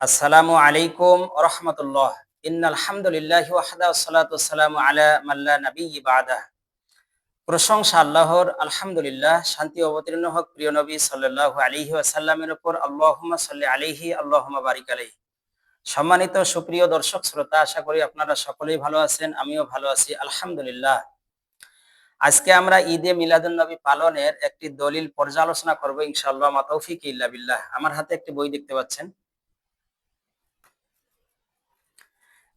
আসসালামু আলাইকুম রহমতুল্লাহ। ইন্নাল হামদুলিল্লাহি ওয়াহদা ওয়াসসালাতু ওয়াসসালামু আলা মান লা নাবিয়্যা বা'দা। প্রশংসা আল্লাহর, আলহামদুলিল্লাহ। শান্তি অবতীর্ণ হোক প্রিয় নবী সাল্লাল্লাহু আলাইহি ওয়াসাল্লামের উপর। আল্লাহুম্মা সাল্লি আলাইহি আল্লাহুম্মা বারিক আলাইহি। সম্মানিত সুপ্রিয় দর্শক শ্রোতা, আশা করি আপনারা সকলেই ভালো আছেন, আমিও ভালো আছি আলহামদুলিল্লাহ। আজকে আমরা ঈদে মিলাদুন নবী পালনের একটি দলিল পর্যালোচনা করব ইনশাআল্লাহ, মা তৌফিক ইল্লা বিল্লাহ। আমার হাতে একটি বই দেখতে পাচ্ছেন।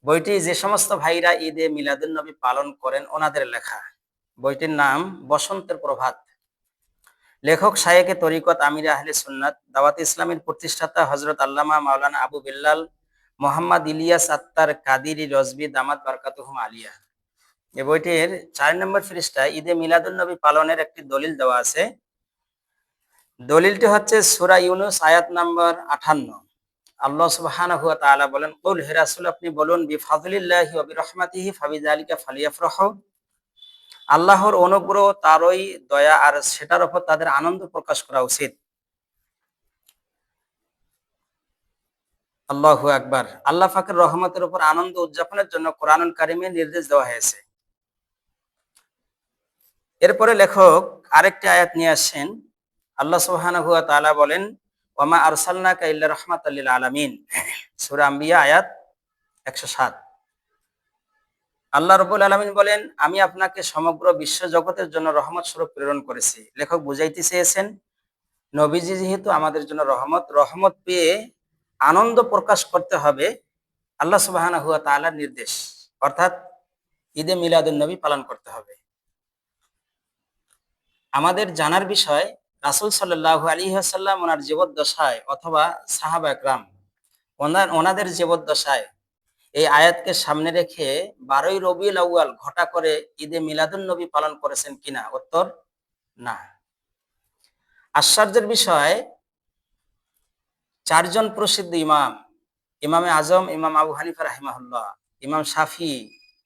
বইটি যে সমস্ত ভাইরা ঈদে মিলাদুন্নবী পালন করেন ওনাদের লেখা। বইটির নাম বসন্তের প্রভাত। লেখক শায়েখে তরিকত আমির আহলে সুন্নাত দাওয়াত ইসলামের প্রতিষ্ঠাতা হযরত আল্লামা মাওলানা আবু বিল্লাল মোহাম্মদ ইলিয়াস আত্তার কাদিরি রজবি দামাত বারকাতুহুম আলিয়া। এই বইটির 4 নম্বর পৃষ্ঠায় ঈদে মিলাদুন্নবী পালনের একটি দলিল দেওয়া আছে। দলিলটি হচ্ছে সূরা ইউনূস আয়াত নাম্বার 58। আল্লাহ সুবহানাহু ওয়া তাআলা বলেন, কুল হে রাসূল আপনি বলুন, বিফাযলিল্লাহি ওয়া বিরহমাতিহি ফাবিযালিকা ফালিয়াফরাহু। আল্লাহর অনুগ্রহ, তারই দয়া আর সেটার উপর তাদের আনন্দ প্রকাশ করা উচিত। আল্লাহু আকবার। আল্লাহ পাকের রহমতের উপর আনন্দ উদযাপনের জন্য কোরআনুল কারীমে নির্দেশ দেওয়া হয়েছে। এরপরে লেখক আরেকটি আয়াত নিয়ে আসেন। আল্লাহ সুবহানাহু ওয়া তাআলা বলেন, ওয়া মা আরসালনাকা ইল্লা রাহমাতাল লিল আলামিন। সূরা আম্বিয়া আয়াত 107। আল্লাহ রাব্বুল আলামিন বলেন, আমি আপনাকে সমগ্র বিশ্ব জগতের জন্য রহমত স্বরূপ প্রেরণ করেছি। লেখক বুঝাইতে চেয়েছেন, নবীজি যেহেতু আমাদের জন্য রহমত, রহমত পেয়ে আনন্দ প্রকাশ করতে হবে আল্লাহ সুবহানাহু ওয়া তাআলার নির্দেশ, অর্থাৎ ঈদে মিলাদুন নবী পালন করতে হবে। আমাদের জানার বিষয়, রাসূল সাল্লাল্লাহু আলাইহি ওয়াসাল্লাম ওনার জীবদ্দশায় অথবা সাহাবা একরাম ওনাদের জীবদ্দশায় এই আয়াতকে সামনে রেখে 12ই রবিউল আউয়াল ঘটা করে ঈদে মিলাদুন নবী পালন করেছেন কিনা? উত্তর, না। আশ্চর্যের বিষয়, 4 জন প্রসিদ্ধ ইমাম, ইমামে আজম ইমাম আবু হানিফা রাহিমাহুল্লাহ, ইমাম শাফি,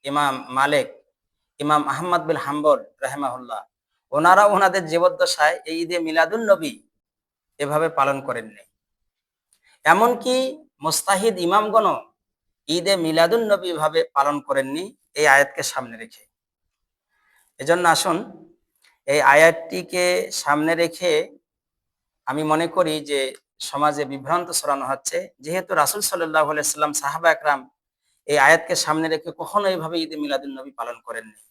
ইমাম মালিক, ইমাম আহমদ বিন হাম্বল রাহিমাহুল্লাহ, ওনারা ওনাদের জীবদ্দশায় এই ঈদে মিলাদুন নবী এভাবে পালন করেননি। এমনকি মুস্তাহিদ ইমামগণ ঈদে মিলাদুন নবী ভাবে পালন করেননি এই আয়াতকে সামনে রেখে। এজন্য আসুন এই আয়াতটিকে সামনে রেখে আমি মনে করি যে সমাজে বিভ্রান্ত ছড়ানো হচ্ছে। যেহেতু রাসূল সাল্লাল্লাহু আলাইহি ওয়াসাল্লাম, সাহাবা একরাম এই আয়াতকে সামনে রেখে কখনো এইভাবে ঈদে মিলাদুন নবী পালন করেননি।